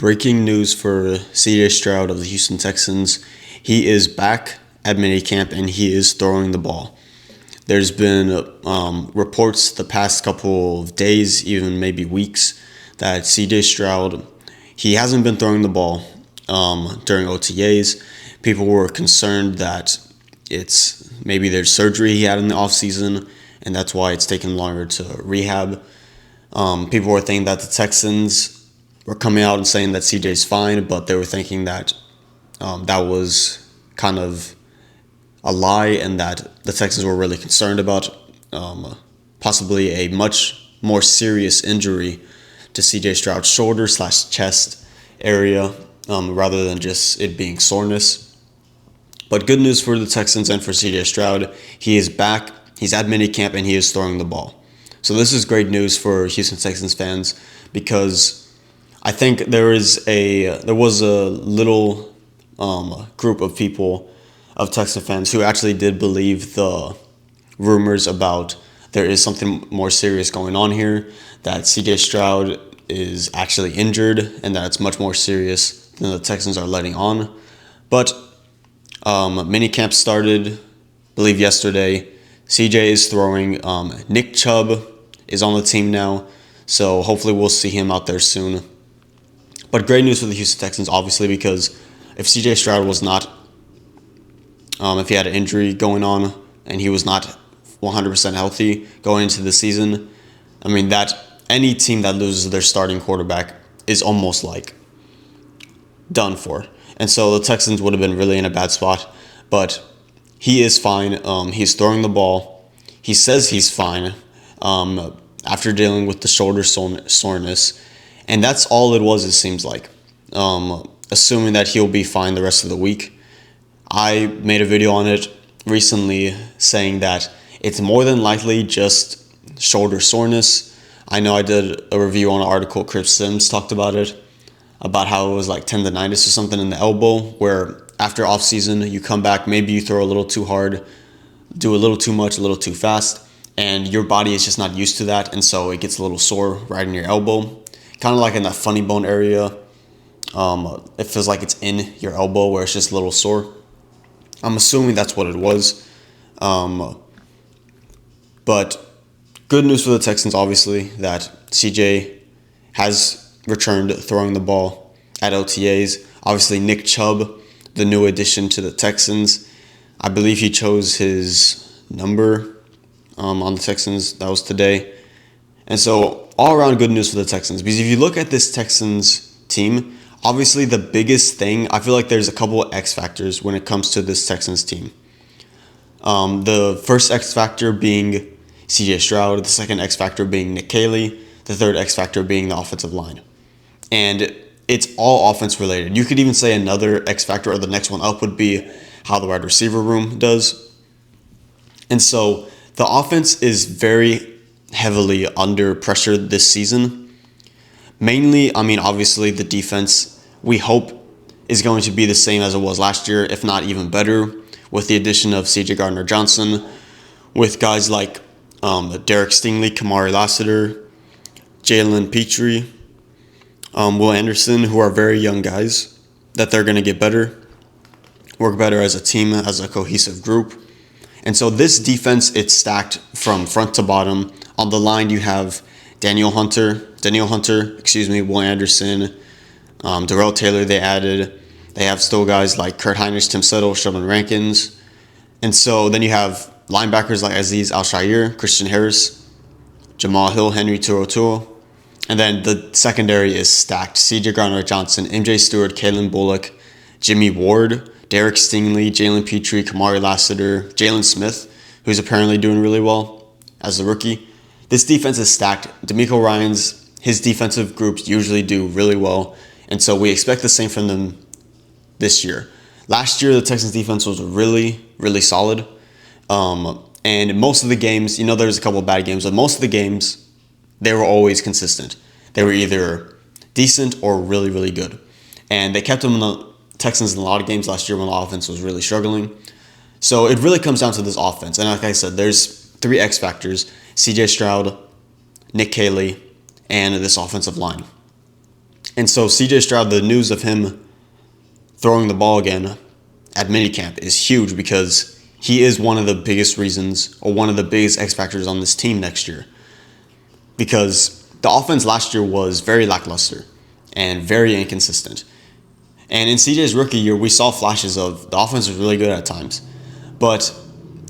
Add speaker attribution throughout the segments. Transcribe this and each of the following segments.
Speaker 1: breaking news for CJ Stroud of the Houston Texans. He is back at minicamp and he is throwing the ball. There's been reports the past couple of days, even maybe weeks, that CJ Stroud, he hasn't been throwing the ball during OTAs. People were concerned that it's maybe there's surgery he had in the offseason, and that's why it's taken longer to rehab. People were thinking that the Texans were coming out and saying that CJ's fine, but they were thinking that that was kind of a lie and that the Texans were really concerned about possibly a much more serious injury to CJ Stroud's shoulder/chest area rather than just it being soreness. But good news for the Texans and for CJ Stroud. He is back, he's at minicamp, and he is throwing the ball. So this is great news for Houston Texans fans because I think there was a little group of people, of Texan fans, who actually did believe the rumors about there is something more serious going on here, that CJ Stroud is actually injured and that it's much more serious than the Texans are letting on. But minicamp started, I believe, yesterday. CJ is throwing. Nick Chubb is on the team now, so hopefully we'll see him out there soon. But great news for the Houston Texans, obviously, because if CJ Stroud was not, if he had an injury going on and he was not 100% healthy going into the season, I mean, that any team that loses their starting quarterback is almost like done for. And so the Texans would have been really in a bad spot. But he is fine. He's throwing the ball. He says he's fine after dealing with the shoulder soreness. And that's all it was, it seems like. Assuming that he'll be fine the rest of the week. I made a video on it recently saying that it's more than likely just shoulder soreness. I know I did a review on an article, Chris Sims talked about it, about how it was like tendonitis or something in the elbow, where after off season you come back, maybe you throw a little too hard, do a little too much, a little too fast, and your body is just not used to that, and so it gets a little sore right in your elbow. Kind of like in that funny bone area. It feels like it's in your elbow where it's just a little sore. I'm assuming that's what it was. But good news for the Texans, obviously, that CJ has returned throwing the ball at OTAs. Obviously, Nick Chubb, the new addition to the Texans. I believe he chose his number on the Texans. That was today. And so all around good news for the Texans. Because if you look at this Texans team, obviously the biggest thing, I feel like there's a couple of X factors when it comes to this Texans team. The first X factor being CJ Stroud, the second X factor being Nick Caley, the third X factor being the offensive line. And it's all offense related. You could even say another X factor, or the next one up, would be how the wide receiver room does. And so the offense is very heavily under pressure this season. Mainly, I mean, obviously the defense, we hope, is going to be the same as it was last year, if not even better, with the addition of C.J. Gardner-Johnson, with guys like Derek Stingley, Kamari Lassiter, Jalen Petrie, Will Anderson, who are very young guys, that they're going to get better, work better as a team, as a cohesive group. And so this defense, it's stacked from front to bottom. On the line, you have Will Anderson, Darrell Taylor they added. They have still guys like Kurt Heinrich, Tim Settle, Sheldon Rankins. And so then you have linebackers like Azeez Al-Shaair, Christian Harris, Jamal Hill, Henry To'oTo'o. And then the secondary is stacked. C.J. Gardner-Johnson, MJ Stewart, Kalen Bullock, Jimmy Ward, Derek Stingley, Jalen Petrie, Kamari Lassiter, Jalen Smith, who's apparently doing really well as a rookie. This defense is stacked. DeMeco Ryans, his defensive groups usually do really well, and so we expect the same from them this year. Last year, the Texans defense was really, really solid, and most of the games, there's a couple of bad games, but most of the games, they were always consistent. They were either decent or really, really good, and they kept them in the Texans in a lot of games last year when the offense was really struggling. So it really comes down to this offense. And like I said, there's three X factors: CJ Stroud, Nick Caley, and this offensive line. And so CJ Stroud, the news of him throwing the ball again at minicamp is huge because he is one of the biggest reasons or one of the biggest X factors on this team next year. Because the offense last year was very lackluster and very inconsistent. And in CJ's rookie year, we saw flashes of the offense was really good at times. But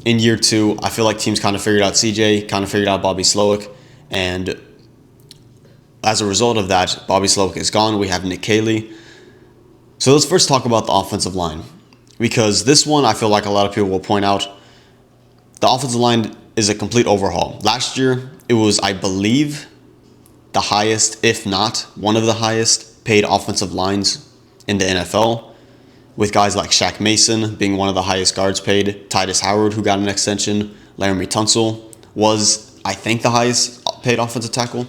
Speaker 1: in year two, I feel like teams kind of figured out CJ, kind of figured out Bobby Slowick, and as a result of that, Bobby Slowick is gone. We have Nick Caley. So let's first talk about the offensive line, because this one I feel like a lot of people will point out the offensive line is a complete overhaul. Last year, it was, I believe, the highest, if not one of the highest paid offensive lines in the NFL, with guys like Shaq Mason being one of the highest guards paid, Titus Howard, who got an extension, Laramie Tunsil was, I think, the highest paid offensive tackle.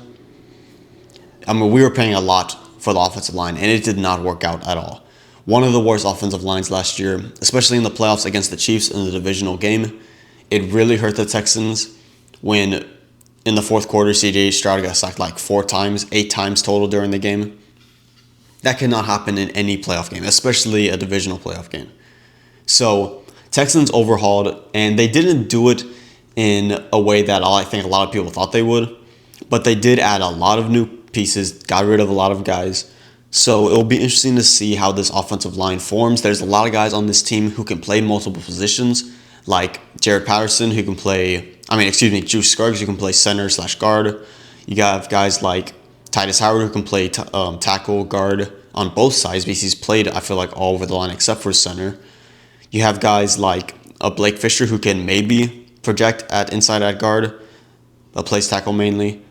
Speaker 1: I mean, we were paying a lot for the offensive line, and it did not work out at all. One of the worst offensive lines last year, especially in the playoffs against the Chiefs in the divisional game. It really hurt the Texans when in the fourth quarter, CJ Stroud got sacked like 8 times total during the game. That cannot happen in any playoff game, especially a divisional playoff game. So Texans overhauled, and they didn't do it in a way that I think a lot of people thought they would, but they did add a lot of new pieces, got rid of a lot of guys. So it'll be interesting to see how this offensive line forms. There's a lot of guys on this team who can play multiple positions, like Jared Patterson, who can play, Juice Scruggs, who can play center/guard. You got guys like Titus Howard, who can play tackle, guard on both sides, because he's played, I feel like, all over the line except for center. You have guys like Blake Fisher, who can maybe project at inside at guard, but plays tackle mainly.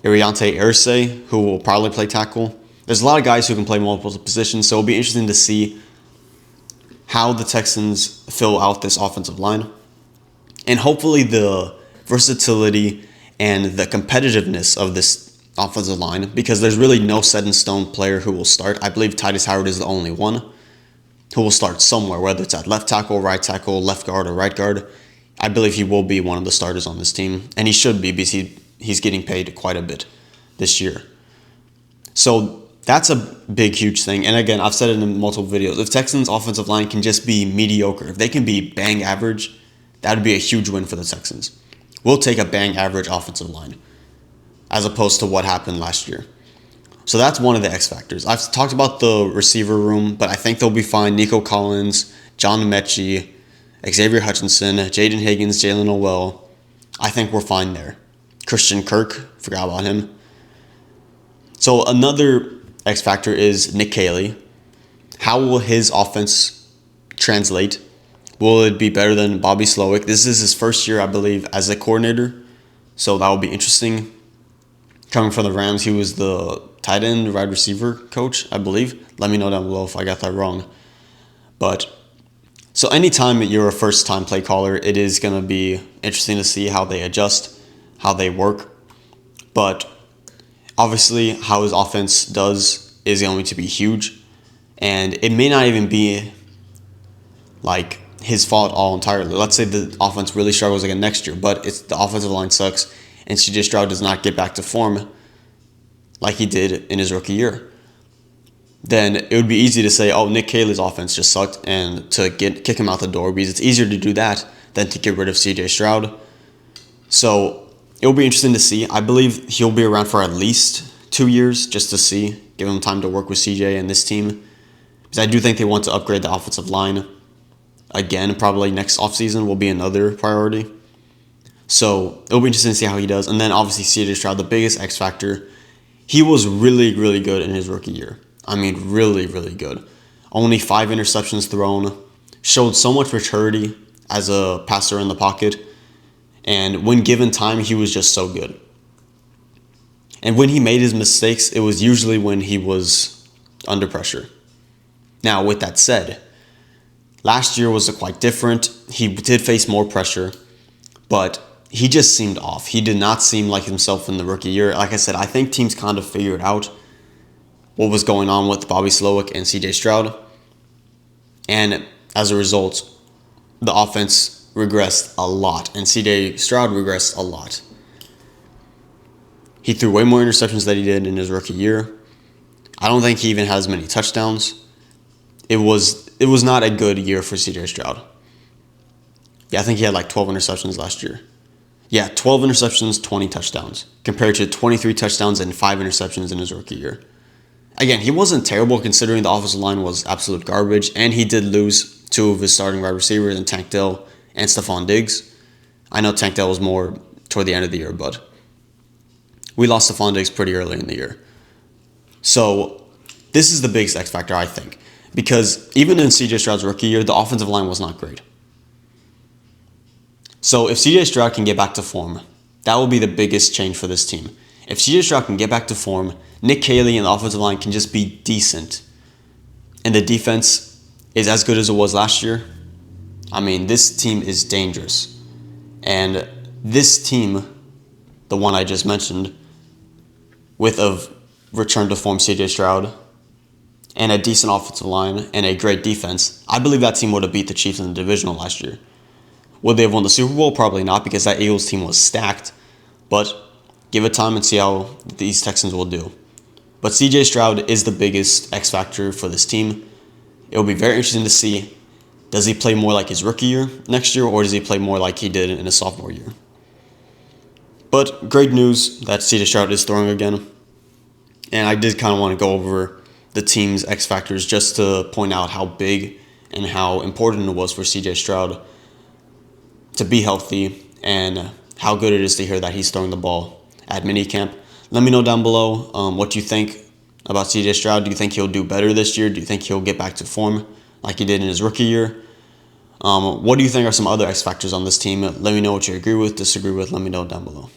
Speaker 1: Iriante Irsay, who will probably play tackle. There's a lot of guys who can play multiple positions, so it'll be interesting to see how the Texans fill out this offensive line. And hopefully the versatility and the competitiveness of this offensive line, because there's really no set-in-stone player who will start. I believe Titus Howard is the only one who will start somewhere, whether it's at left tackle, left guard, or right guard. I believe he will be one of the starters on this team, and he should be because he's getting paid quite a bit this year. So that's a big, huge thing. And again, I've said it in multiple videos. If Texans' offensive line can just be mediocre, if they can be bang average, that would be a huge win for the Texans. We'll take a bang average offensive line as opposed to what happened last year. So that's one of the X factors. I've talked about the receiver room, but I think they'll be fine. Nico Collins, John Mechie, Xavier Hutchinson, Jaden Higgins, Jalen Owell. I think we're fine there. Christian Kirk, forgot about him. So another X factor is Nick Caley. How will his offense translate? Will it be better than Bobby Slowick? This is his first year, I believe, as a coordinator. So that will be interesting. Coming from the Rams, he was the tight end, wide receiver coach, I believe. Let me know down below if I got that wrong. But so anytime you're a first-time play caller, it is going to be interesting to see how they adjust, how they work. But obviously, how his offense does is going to be huge. And it may not even be like his fault all entirely. Let's say the offense really struggles again next year, but it's the offensive line sucks, and CJ Stroud does not get back to form like he did in his rookie year. Then it would be easy to say, oh, Nick Caley's offense just sucked, and to kick him out the door, because it's easier to do that than to get rid of CJ Stroud. So it will be interesting to see. I believe he'll be around for at least 2 years just to see, give him time to work with CJ and this team. Because I do think they want to upgrade the offensive line. Again, probably next offseason will be another priority. So it'll be interesting to see how he does. And then obviously CJ Stroud, the biggest X factor. He was really, really good in his rookie year. I mean, really, really good. Only 5 interceptions thrown. Showed so much maturity as a passer in the pocket. And when given time, he was just so good. And when he made his mistakes, it was usually when he was under pressure. Now, with that said, last year was quite different. He did face more pressure, but he just seemed off. He did not seem like himself in the rookie year. Like I said, I think teams kind of figured out what was going on with Bobby Slowick and CJ Stroud. And as a result, the offense regressed a lot, and CJ Stroud regressed a lot. He threw way more interceptions than he did in his rookie year. I don't think he even has many touchdowns. It was not a good year for CJ Stroud. Yeah, I think he had like 12 interceptions last year. Yeah, 12 interceptions, 20 touchdowns, compared to 23 touchdowns and 5 interceptions in his rookie year. Again, he wasn't terrible considering the offensive line was absolute garbage, and he did lose two of his starting wide receivers in Tank Dell and Stephon Diggs. I know Tank Dell was more toward the end of the year, but we lost Stephon Diggs pretty early in the year. So this is the biggest X factor, I think, because even in CJ Stroud's rookie year, the offensive line was not great. So if CJ Stroud can get back to form, that will be the biggest change for this team. If CJ Stroud can get back to form, Nick Caley and the offensive line can just be decent, and the defense is as good as it was last year, I mean, this team is dangerous. And this team, the one I just mentioned, with a return to form CJ Stroud and a decent offensive line and a great defense, I believe that team would have beat the Chiefs in the divisional last year. Would they have won the Super Bowl? Probably not, because that Eagles team was stacked. But give it time and see how these Texans will do. But CJ Stroud is the biggest X factor for this team. It will be very interesting to see, does he play more like his rookie year next year, or does he play more like he did in his sophomore year? But great news that CJ Stroud is throwing again. And I did kind of want to go over the team's X factors just to point out how big and how important it was for CJ Stroud to be healthy, and how good it is to hear that he's throwing the ball at minicamp. Let me know down below what you think about CJ Stroud. Do you think he'll do better this year? Do you think he'll get back to form like he did in his rookie year? What do you think are some other X factors on this team? Let me know what you agree with, disagree with. Let me know down below.